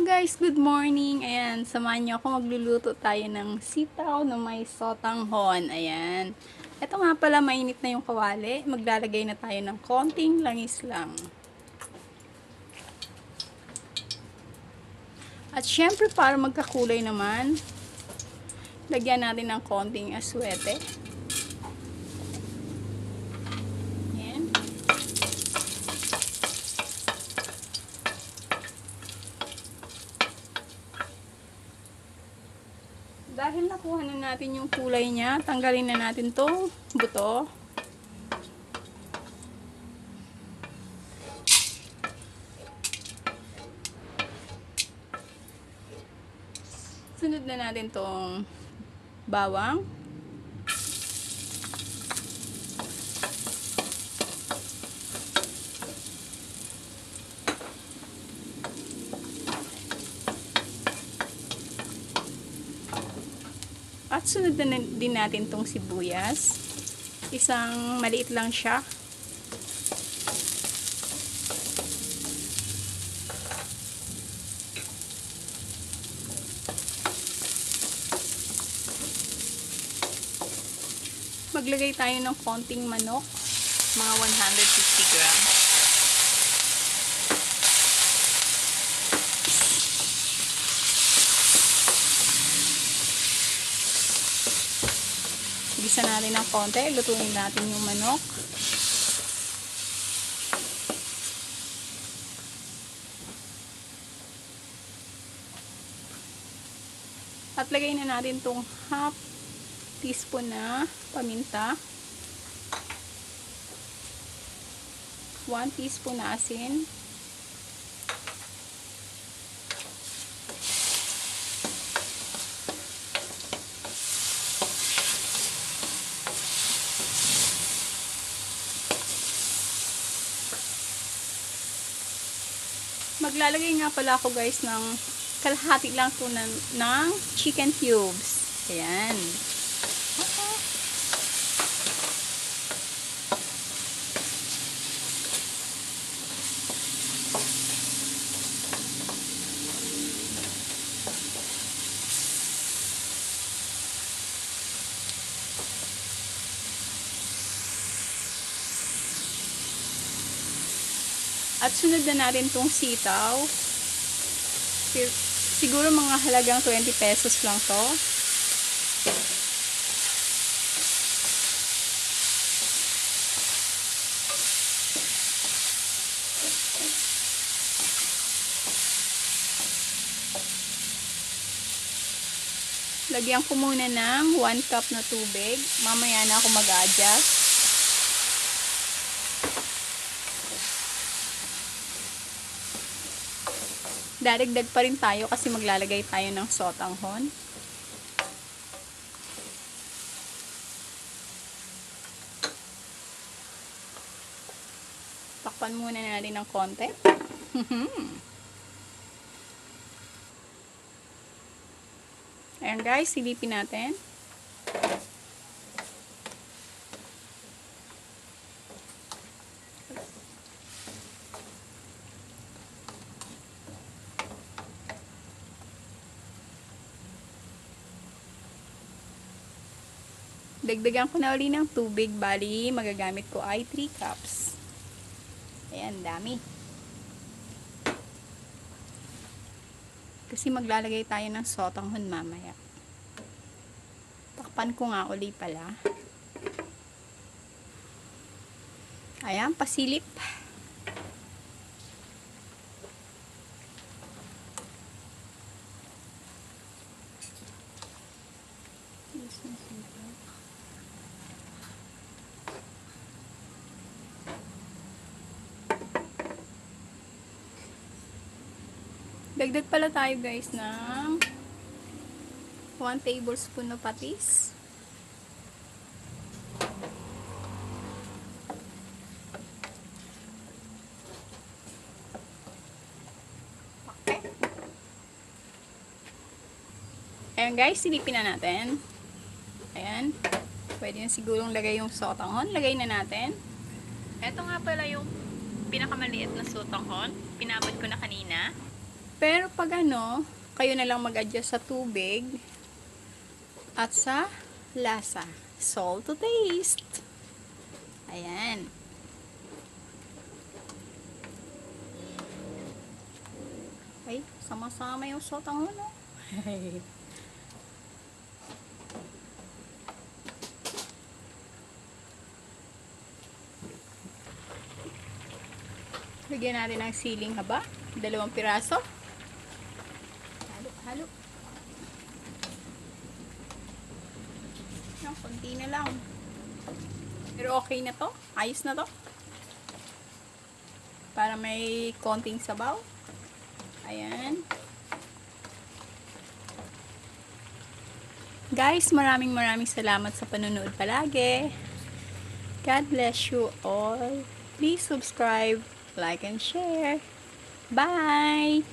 Guys, good morning. Ayan, samahan niyo ako, magluluto tayo ng sitaw na may sotanghon. Ayan. Ito nga pala, mainit na yung kawali. Maglalagay na tayo ng konting langis lang. At syempre, para magkakulay naman, lagyan natin ng konting aswete. Ayan. Dahil nakuha na natin yung kulay niya, tanggalin na natin tong buto. Sunod na natin tong bawang. At sunod na din natin tong sibuyas. Isang maliit lang siya. Maglagay tayo ng konting manok, mga 150 grams. Gisa natin ng konti, lutuin natin yung manok. At lagay na natin tong half teaspoon na paminta, 1 teaspoon na asin, maglalagay nga pala ako guys ng kalahati lang to ng chicken cubes. Ayan. At sunod na natin tong sitaw. Siguro mga halagang 20 pesos lang to. Lagyan ko muna ng 1 cup na tubig. Mamaya na ako mag-adjust. Dadagdag pa rin tayo kasi maglalagay tayo ng sotanghon. Takpan muna natin ng konti. Ayan guys, silipin natin. Dagdagan ko na uli ng tubig, bali magagamit ko ay 3 cups. Ayan, dami. Kasi maglalagay tayo ng sotanghon mamaya. Takpan ko nga uli pala. Ayan, pasilip. Dagdag pala tayo guys ng 1 tablespoon na patis. Okay. Ayan guys, silipin na natin. Ayan. Pwede na sigurong lagay yung sotanghon. Lagay na natin. Ito nga pala yung pinakamaliit na sotanghon. Pinabot ko na kanina. Pero pag ano, kayo na lang mag-adjust sa tubig at sa lasa. Salt to taste. Ayan. Ay, sama-sama yung sotang ano. Lagyan natin ng siling haba. 2 piraso. Halo, halo. Yan, konti na lang. Pero okay na to. Ayos na to. Para may konting sabaw. Ayan. Guys, maraming salamat sa panonood palagi. God bless you all. Please subscribe, like, and share. Bye!